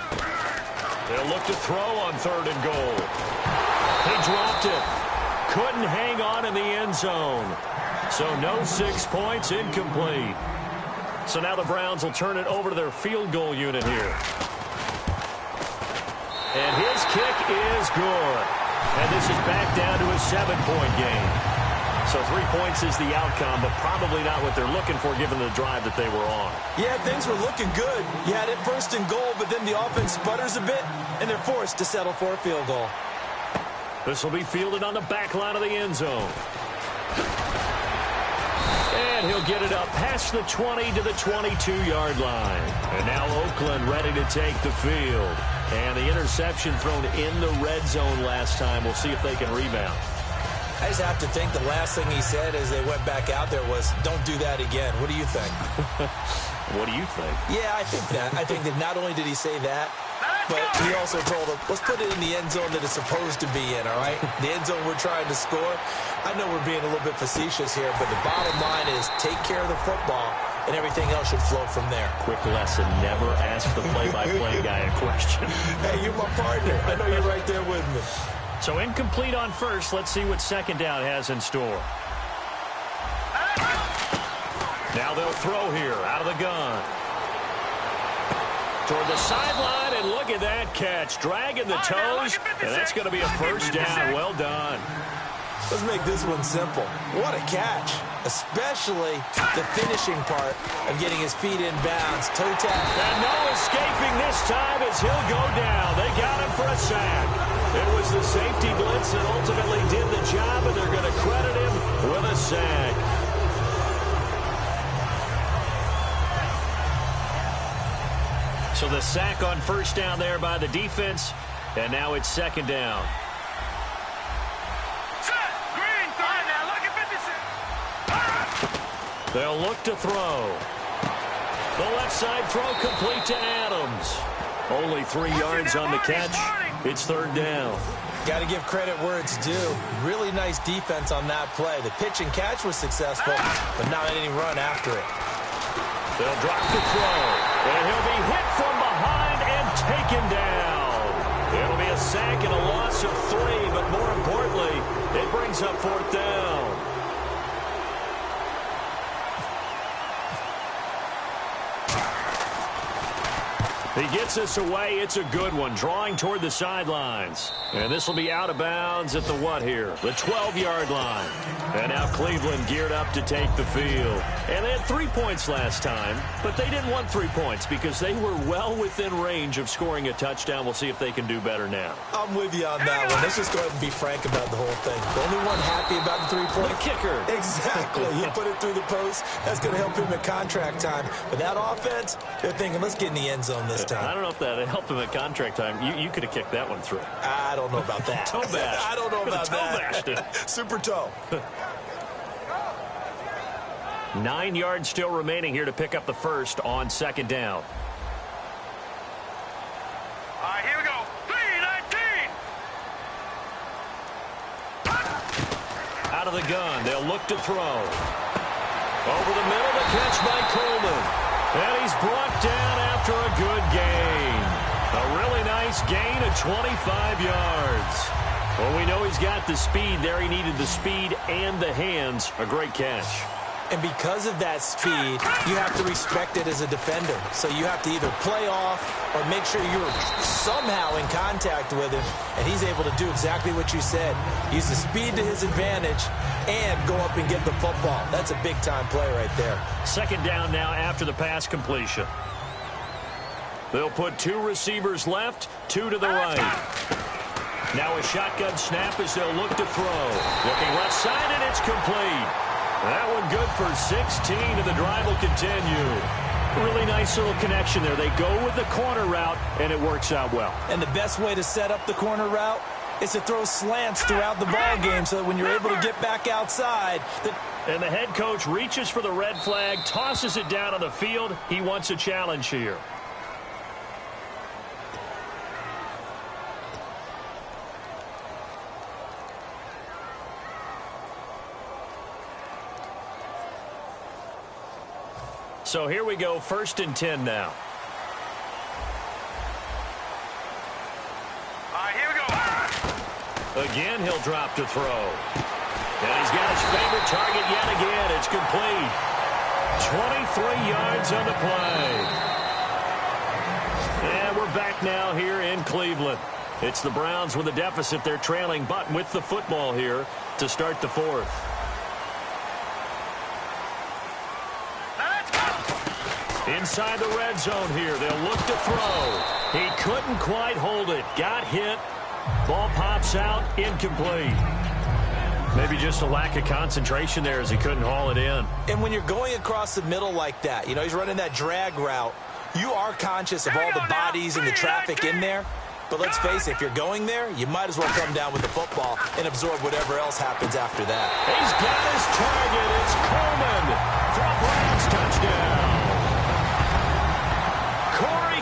They'll look to throw on 3rd and goal. He dropped it. Couldn't hang on in the end zone. So no 6 points, incomplete. So now the Browns will turn it over to their field goal unit here. And his kick is good. And this is back down to a 7-point game. So 3 points is the outcome, but probably not what they're looking for given the drive that they were on. Yeah, things were looking good. You had it 1st and goal, but then the offense sputters a bit, and they're forced to settle for a field goal. This will be fielded on the back line of the end zone. And he'll get it up past the 20 to the 22-yard line. And now Oakland ready to take the field. And the interception thrown in the red zone last time. We'll see if they can rebound. I just have to think the last thing he said as they went back out there was, don't do that again. What do you think? What do you think? Yeah, I think that. I think that not only did he say that, but he also told him, let's put it in the end zone that it's supposed to be in, all right? The end zone we're trying to score. I know we're being a little bit facetious here, but the bottom line is take care of the football, and everything else should flow from there. Quick lesson, never ask the play-by-play guy a question. Hey, you're my partner. I know you're right there with me. So incomplete on first. Let's see what second down has in store. Now they'll throw here out of the gun. Toward the sideline, and look at that catch. Dragging the toes, and that's going to be a first down. Well done. Let's make this one simple. What a catch, especially the finishing part of getting his feet in bounds. Toe tap. And no escaping this time as he'll go down. They got him for a sack. It was the safety blitz that ultimately did the job, and they're going to credit him with a sack. So the sack on first down there by the defense, and now it's second down. They'll look to throw. The left side throw complete to Adams. Only 3 yards on the catch. It's third down. Got to give credit where it's due. Really nice defense on that play. The pitch and catch was successful, but not any run after it. They'll drop the throw, and he'll be hit from behind and taken down. It'll be a sack and a loss of 3, but more importantly, it brings up fourth down. He gets us away. It's a good one. Drawing toward the sidelines. And this will be out of bounds at the what here? The 12-yard line. And now Cleveland geared up to take the field. And they had 3 points last time, but they didn't want 3 points because they were well within range of scoring a touchdown. We'll see if they can do better now. I'm with you on that one. Let's just go ahead and be frank about the whole thing. The only one happy about the 3-point. The kicker. Exactly. He put it through the post. That's going to help him at contract time. But that offense, they're thinking, let's get in the end zone this time. I don't know if that helped him at contract time. You could have kicked that one through. I don't know about that. Toe bash. I don't know about that. Toe bashed. Super toe. 9 yards still remaining here to pick up the first on second down. All right, here we go. 3-19. Out of the gun. They'll look to throw. Over the middle, the catch by Coleman. And he's brought down after a good gain. A really nice gain of 25 yards. Well, we know he's got the speed there. He needed the speed and the hands. A great catch. And because of that speed, you have to respect it as a defender. So you have to either play off or make sure you're somehow in contact with him. And he's able to do exactly what you said. Use the speed to his advantage and go up and get the football. That's a big-time play right there. Second down now after the pass completion. They'll put 2 receivers left, 2 to the right. Now a shotgun snap as they'll look to throw. Looking left side, and it's complete. That one good for 16, and the drive will continue. Really nice little connection there. They go with the corner route, and it works out well. And the best way to set up the corner route is to throw slants throughout the ball game so that when you're able to get back outside. And the head coach reaches for the red flag, tosses it down on the field. He wants a challenge here. So here we go, 1st and 10 now. All right, here we go. Again, he'll drop to throw. And he's got his favorite target yet again. It's complete. 23 yards on the play. And we're back now here in Cleveland. It's the Browns with a deficit. They're trailing, but with the football here to start the 4th. Inside the red zone here. They'll look to throw. He couldn't quite hold it. Got hit. Ball pops out. Incomplete. Maybe just a lack of concentration there as he couldn't haul it in. And when you're going across the middle like that, you know, he's running that drag route, you are conscious of all the bodies and the traffic in there. But let's face it, if you're going there, you might as well come down with the football and absorb whatever else happens after that. He's got his target. It's Coleman for a Browns touchdown.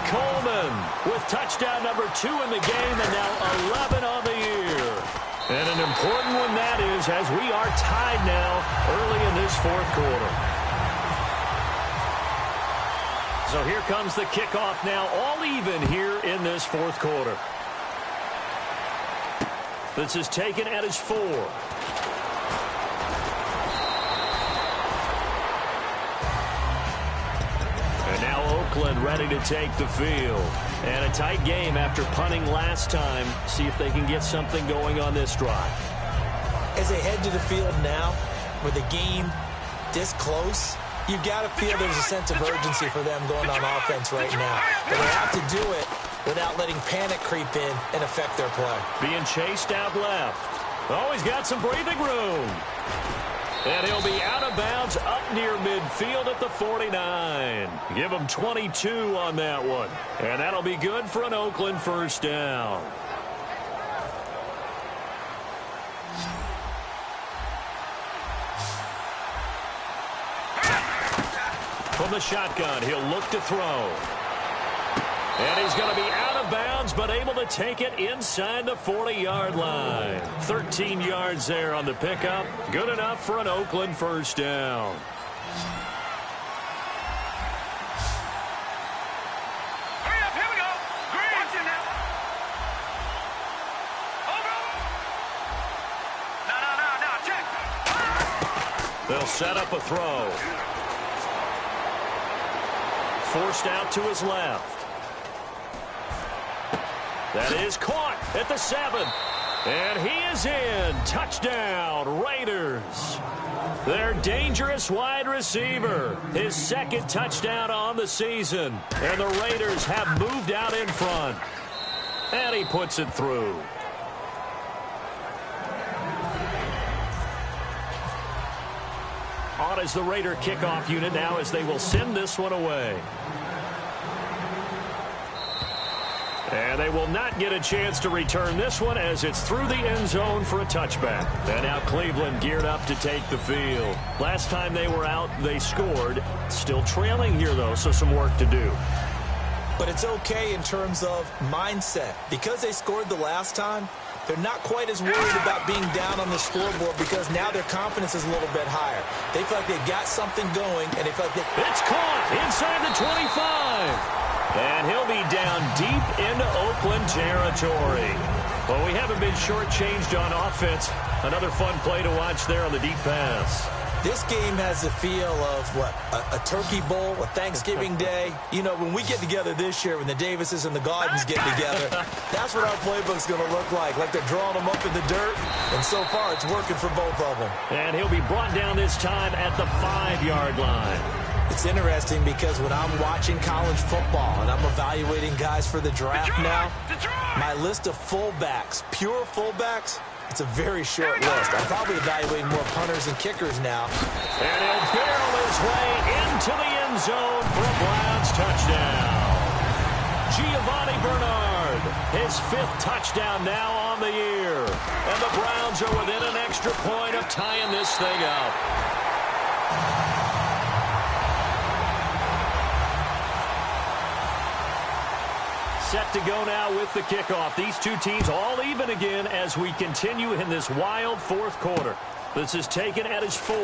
Coleman with touchdown number 2 in the game, and now 11 on the year. And an important one that is, as we are tied now early in this fourth quarter. So here comes the kickoff now, all even here in this fourth quarter. This is taken at his 4. And now Oakland ready to take the field. And a tight game after punting last time. See if they can get something going on this drive. As they head to the field now, with the game this close, you've got to feel there's a sense of urgency for them going on offense right now. But they have to do it without letting panic creep in and affect their play. Being chased out left. Oh, he's got some breathing room. And he'll be out of bounds up near midfield at the 49. Give him 22 on that one. And that'll be good for an Oakland first down. From the shotgun, he'll look to throw. And he's going to be out of bounds, but able to take it inside the 40-yard line. 13 yards there on the pickup. Good enough for an Oakland first down. Hurry up, here we go. Green. Watch it now. Over. No, check. They'll set up a throw. Forced out to his left. That is caught at the 7. And he is in. Touchdown, Raiders. Their dangerous wide receiver. His second touchdown on the season. And the Raiders have moved out in front. And he puts it through. On is the Raider kickoff unit now as they will send this one away. And they will not get a chance to return this one as it's through the end zone for a touchback. And now Cleveland geared up to take the field. Last time they were out, they scored. Still trailing here, though, so some work to do. But it's okay in terms of mindset. Because they scored the last time, they're not quite as worried about being down on the scoreboard because now their confidence is a little bit higher. They feel like they've got something going, and they feel like it's caught inside the 25. And he'll be down deep into Oakland territory. Well, we haven't been shortchanged on offense. Another fun play to watch there on the deep pass. This game has the feel of, what, a turkey bowl, a Thanksgiving day. You know, when we get together this year, when the Davises and the Gardens get together, that's what our playbook's going to look like they're drawing them up in the dirt. And so far, it's working for both of them. And he'll be brought down this time at the 5-yard line. It's interesting because when I'm watching college football and I'm evaluating guys for the draft now, my list of fullbacks, pure fullbacks, it's a very short list. I'm probably evaluating more punters and kickers now. And he'll barrel his way into the end zone for a Browns touchdown. Giovanni Bernard, his 5th touchdown now on the year. And the Browns are within an extra point of tying this thing up. Set to go now with the kickoff. These two teams all even again as we continue in this wild fourth quarter. This is taken at his 4.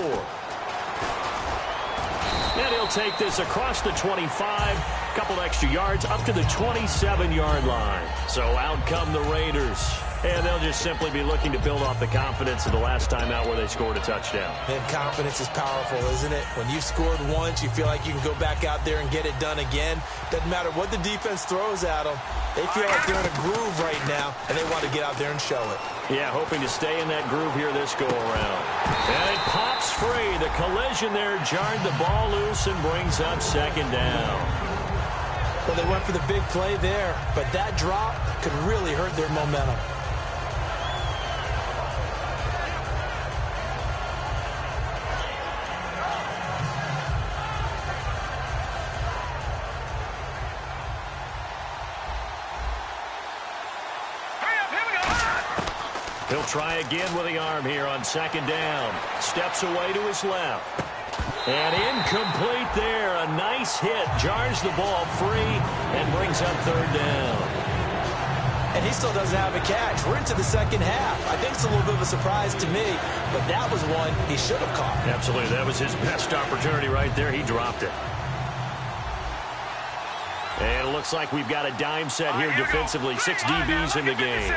And he'll take this across the 25, a couple extra yards up to the 27-yard line. So out come the Raiders. And they'll just simply be looking to build off the confidence of the last time out where they scored a touchdown. And confidence is powerful, isn't it? When you've scored once, you feel like you can go back out there and get it done again. Doesn't matter what the defense throws at them. They feel like they're in a groove right now, and they want to get out there and show it. Yeah, hoping to stay in that groove here this go-around. And it pops free. The collision there jarred the ball loose and brings up second down. Well, they went for the big play there, but that drop could really hurt their momentum. He'll try again with the arm here on second down. Steps away to his left. And incomplete there. A nice hit. Jars the ball free and brings up third down. And he still doesn't have a catch. We're into the second half. I think it's a little bit of a surprise to me, but that was one he should have caught. Absolutely. That was his best opportunity right there. He dropped it. And it looks like we've got a dime set here defensively. 6 DBs in the game.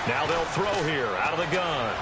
Now they'll throw here out of the gun.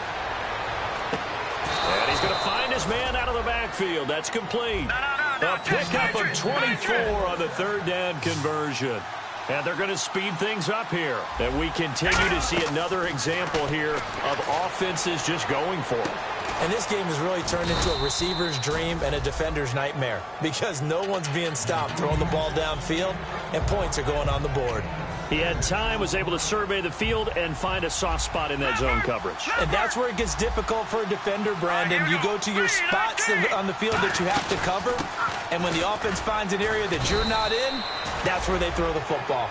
And he's going to find his man out of the backfield. That's complete. A pickup of 24 on the third down conversion. And they're going to speed things up here. And we continue to see another example here of offenses just going for it. And this game has really turned into a receiver's dream and a defender's nightmare because no one's being stopped throwing the ball downfield, and points are going on the board. He had time, was able to survey the field and find a soft spot in that zone coverage. And that's where it gets difficult for a defender, Brandon. You go to your spots on the field that you have to cover, and when the offense finds an area that you're not in, that's where they throw the football.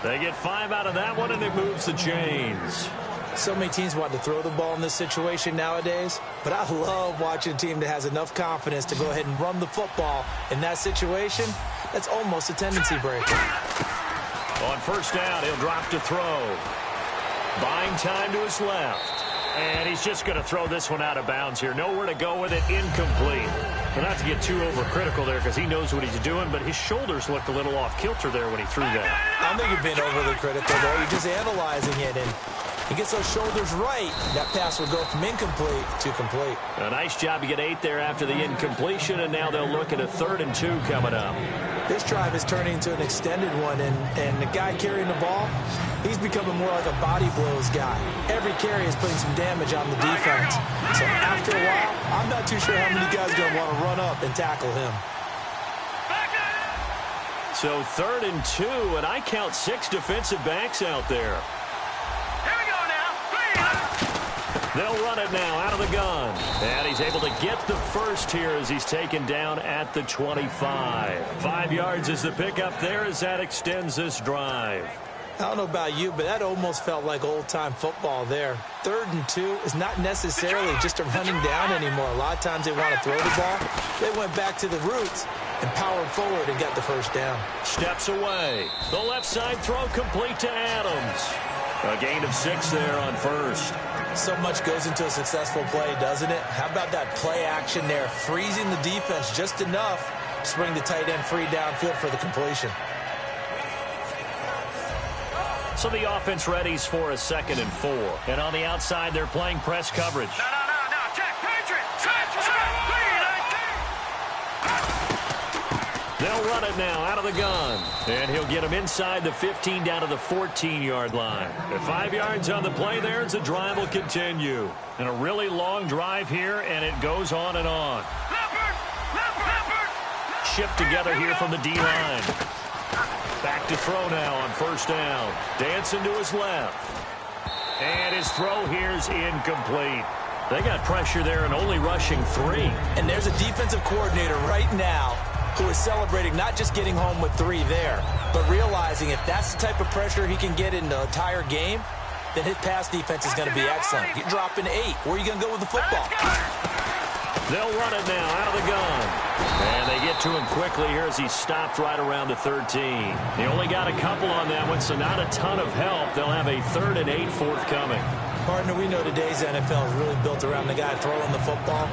They get 5 out of that one, and it moves the chains. So many teams want to throw the ball in this situation nowadays, but I love watching a team that has enough confidence to go ahead and run the football in that situation. That's almost a tendency breaker. On first down, he'll drop to throw. Buying time to his left. And he's just going to throw this one out of bounds here. Nowhere to go with it. Incomplete. Well, not to get too overcritical there because he knows what he's doing, but his shoulders looked a little off kilter there when he threw that. I don't think you're being overly critical there. You're just analyzing it, and he gets those shoulders right. That pass will go from incomplete to complete. A nice job to get 8 there after the incompletion, and now they'll look at a 3rd and 2 coming up. This drive is turning into an extended one, and the guy carrying the ball, he's becoming more like a body blows guy. Every carry is putting some damage on the defense. So after a while, I'm not too sure how many guys are going to want to run up and tackle him. So 3rd and 2, and I count 6 defensive backs out there. They'll run it now out of the gun. And he's able to get the first here as he's taken down at the 25. 5 yards is the pickup there as that extends this drive. I don't know about you, but that almost felt like old-time football there. 3rd and 2 is not necessarily just a running down anymore. A lot of times they want to throw the ball. They went back to the roots and powered forward and got the first down. Steps away. The left side throw complete to Adams. A gain of 6 there on first. So much goes into a successful play, doesn't it? How about that play action there, freezing the defense just enough to bring the tight end free downfield for the completion. So the offense readies for a 2nd and 4. And on the outside, they're playing press coverage. No. Check, Patriot. They'll run it now out of the gun. And he'll get him inside the 15 down to the 14-yard line. At 5 yards on the play there, as the drive will continue. And a really long drive here, and it goes on and on. Shift together here from the D-line. Back to throw now on first down. Dancing to his left. And his throw here is incomplete. They got pressure there and only rushing 3. And there's a defensive coordinator right now who is celebrating not just getting home with 3 there, but realizing if that's the type of pressure he can get in the entire game, then his pass defense is going to be excellent. You're dropping 8. Where are you going to go with the football? They'll run it now out of the gun. And they get to him quickly here as he's stopped right around the 13. They only got a couple on that one, so not a ton of help. They'll have a 3rd and 8 forthcoming. Partner, we know today's NFL is really built around the guy throwing the football.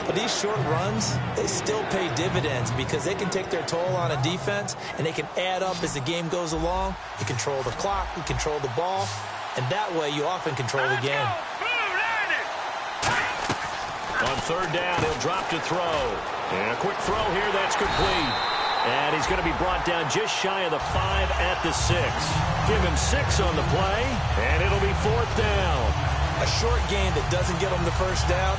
But these short runs, they still pay dividends because they can take their toll on a defense and they can add up as the game goes along. You control the clock, you control the ball, and that way you often control the game. On 3rd down, he'll drop to throw. And a quick throw here, that's complete. And he's going to be brought down just shy of the 5 at the 6. Give him 6 on the play, and it'll be 4th down. A short gain that doesn't get them the first down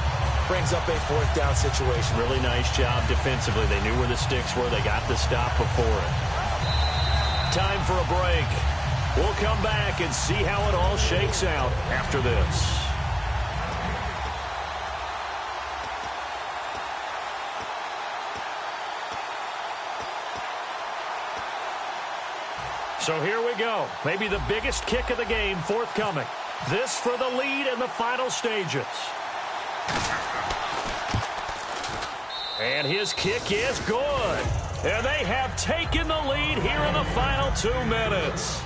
brings up a 4th down situation. Really nice job defensively. They knew where the sticks were. They got the stop before it. Time for a break. We'll come back and see how it all shakes out after this. So here we go. Maybe the biggest kick of the game forthcoming. This for the lead in the final stages. And his kick is good. And they have taken the lead here in the final 2 minutes.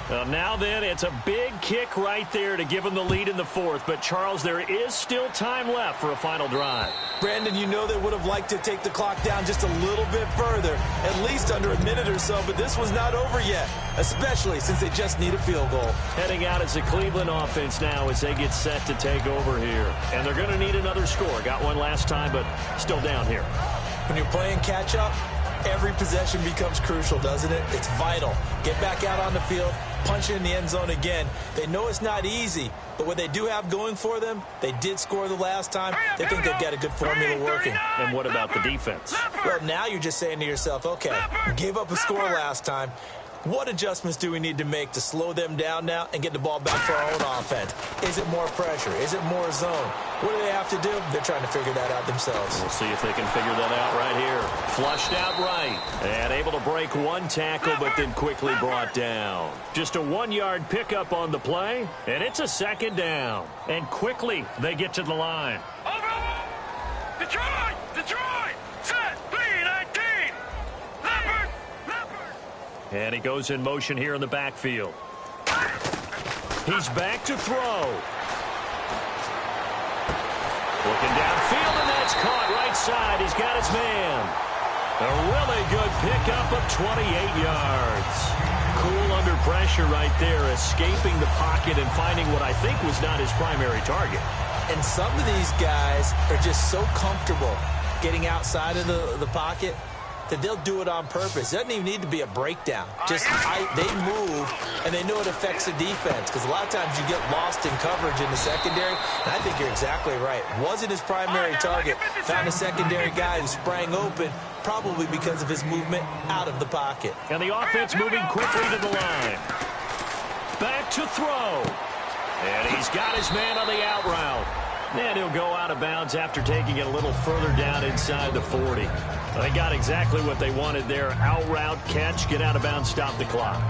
Well, now then, it's a big kick right there to give them the lead in the fourth. But, Charles, there is still time left for a final drive. Brandon, you know they would have liked to take the clock down just a little bit further, at least under a minute or so, but this was not over yet, especially since they just need a field goal. Heading out as the Cleveland offense now as they get set to take over here. And they're going to need another score. Got one last time, but still down here. When you're playing catch-up, every possession becomes crucial, doesn't it? It's vital. Get back out on the field, punch it in the end zone again. They know it's not easy, but what they do have going for them, they did score the last time. They think they've got a good formula working. And what about the defense? Well, now you're just saying to yourself, okay, we gave up a score last time. What adjustments do we need to make to slow them down now and get the ball back for our own offense? Is it more pressure? Is it more zone? What do they have to do? They're trying to figure that out themselves. We'll see if they can figure that out right here. Flushed out right. And able to break one tackle, but then quickly brought down. Just a 1-yard pickup on the play, and it's a second down. And quickly they get to the line. Over! Detroit! Detroit! Set! B-19! Leopard! Leopard! And he goes in motion here in the backfield. He's back to throw. Looking downfield, and that's caught right side. He's got his man. A really good pickup of 28 yards. Cool under pressure right there, escaping the pocket and finding what I think was not his primary target. And some of these guys are just so comfortable getting outside of the pocket that they'll do it on purpose. It doesn't even need to be a breakdown. Just they move, and they know it affects the defense, because a lot of times you get lost in coverage in the secondary, and I think you're exactly right. Wasn't his primary target. Found a secondary guy who sprang open, probably because of his movement out of the pocket. And the offense moving quickly to the line. Back to throw. And he's got his man on the out route. And he'll go out of bounds after taking it a little further down inside the 40. They got exactly what they wanted there. Out route, catch, get out of bounds, stop the clock.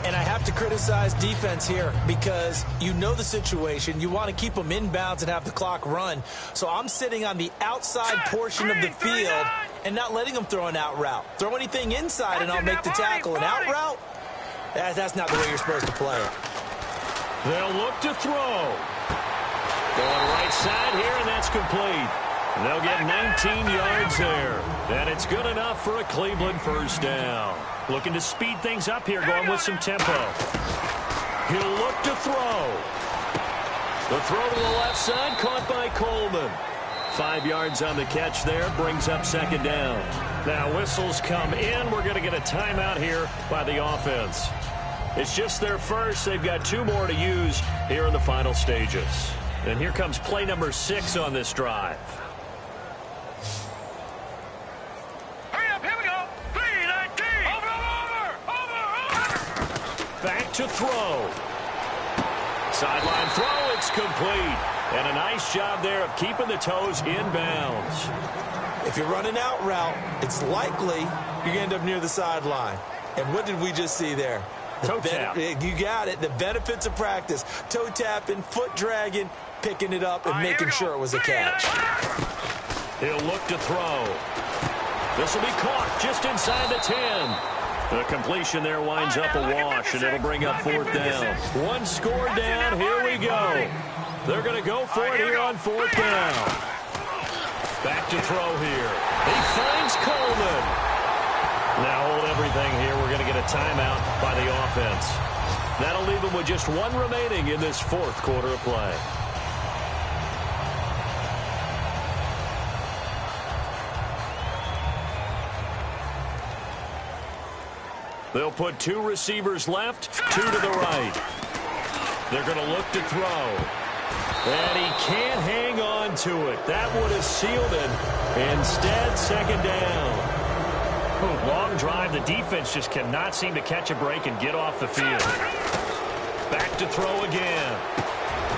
And I have to criticize defense here because you know the situation. You want to keep them inbounds and have the clock run. So I'm sitting on the outside portion of the field and not letting them throw an out route. Throw anything inside and I'll make the tackle. An out route? That's not the way you're supposed to play it. They'll look to throw. Going right side here, and that's complete. They'll get 19 yards there. And it's good enough for a Cleveland first down. Looking to speed things up here, going with some tempo. He'll look to throw. The throw to the left side, caught by Coleman. 5 yards on the catch there, brings up second down. Now whistles come in. We're going to get a timeout here by the offense. It's just their first. They've got 2 more to use here in the final stages. And here comes play number 6 on this drive. Hurry up, here we go. B-19. Over. Back to throw. Sideline throw, it's complete. And a nice job there of keeping the toes in bounds. If you're running out route, it's likely you're going to end up near the sideline. And what did we just see there? Toe tap. You got it. The benefits of practice. Toe tapping, foot dragging, picking it up, and making sure it was a catch. He'll look to throw. This will be caught just inside the 10. The completion there winds up a wash, and it'll bring up 4th down. 1 score down. Here we go. They're going to go for it here on 4th down. Back to throw here. He finds Coleman. Now hold everything here. We're going to get a timeout by the offense. That'll leave them with just 1 remaining in this 4th quarter of play. They'll put 2 receivers left, 2 to the right. They're going to look to throw. And he can't hang on to it. That would have sealed it. Instead, second down. Long drive. The defense just cannot seem to catch a break and get off the field. Back to throw again.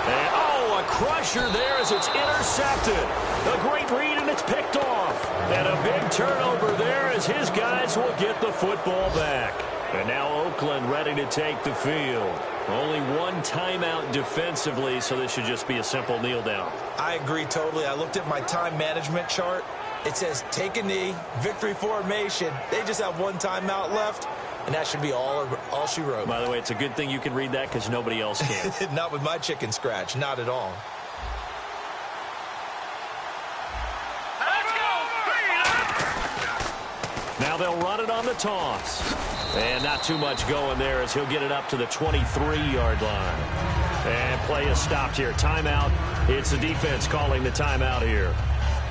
And, a crusher there as it's intercepted. A great read, and it's picked off. And a big turnover there as his guys will get the football back. And now Oakland ready to take the field. Only 1 timeout defensively, so this should just be a simple kneel down. I agree totally. I looked at my time management chart, It says take a knee, victory formation. They just have one timeout left, and that should be all she wrote. By the way, it's a good thing you can read that because nobody else can. Not with my chicken scratch, not at all. Let's go! Now they'll run it on the toss. And not too much going there as he'll get it up to the 23-yard line. And play is stopped here. Timeout. It's the defense calling the timeout here.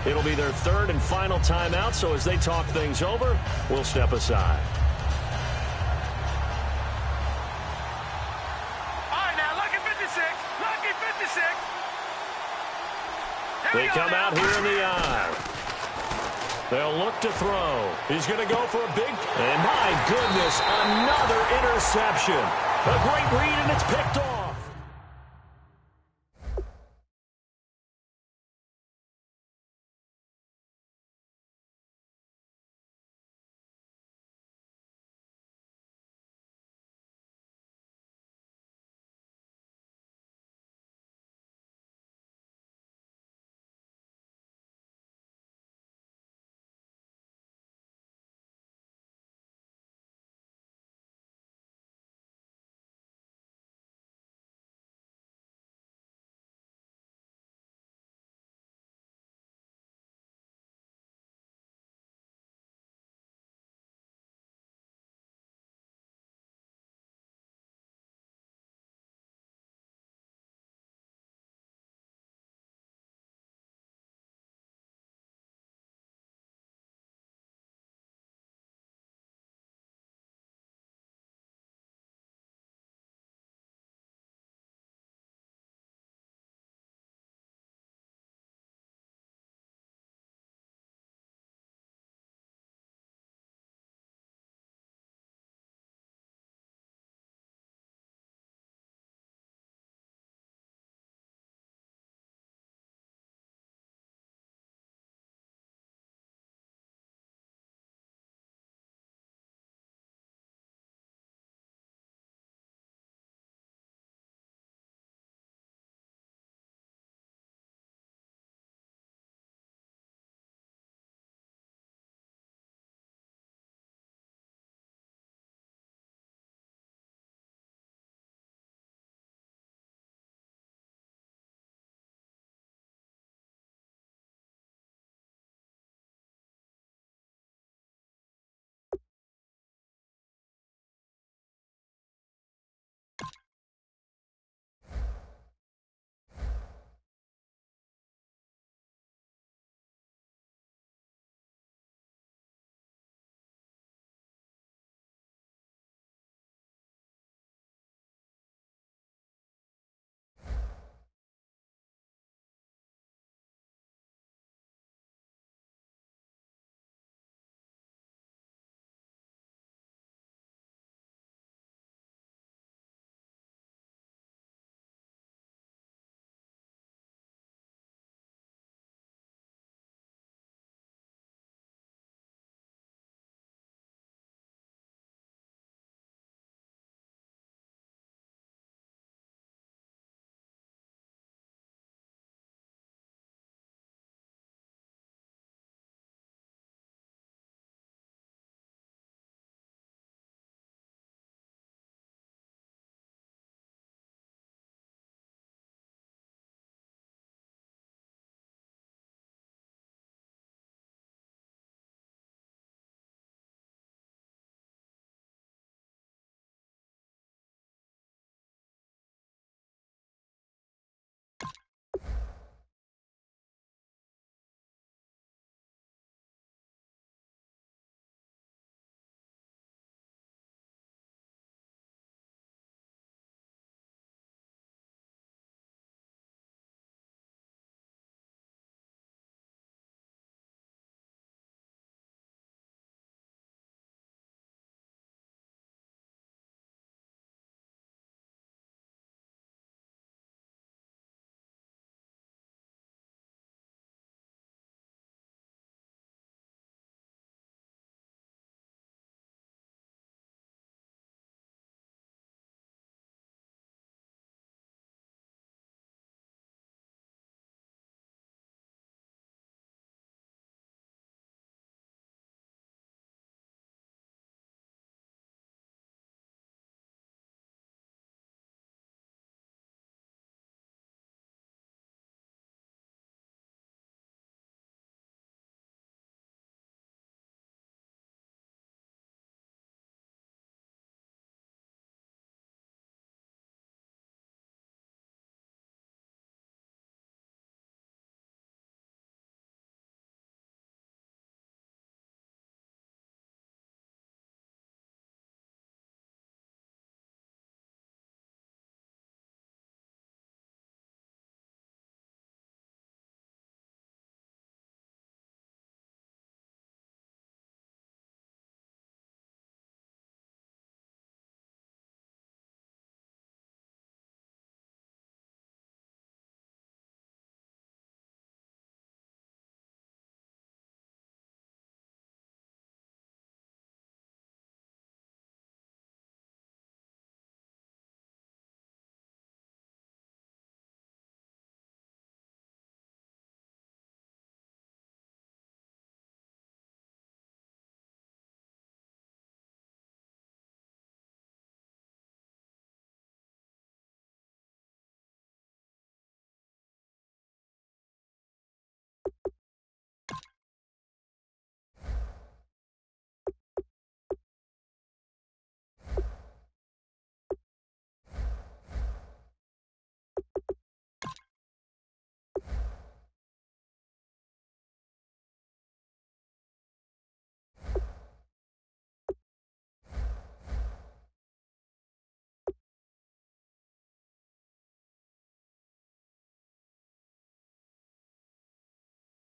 It'll be their third and final timeout, so as they talk things over, we'll step aside. All right, now, lucky 56. Lucky 56. They come out here in the eye. They'll look to throw. He's going to go for a big... And my goodness, another interception. A great read, and it's picked off.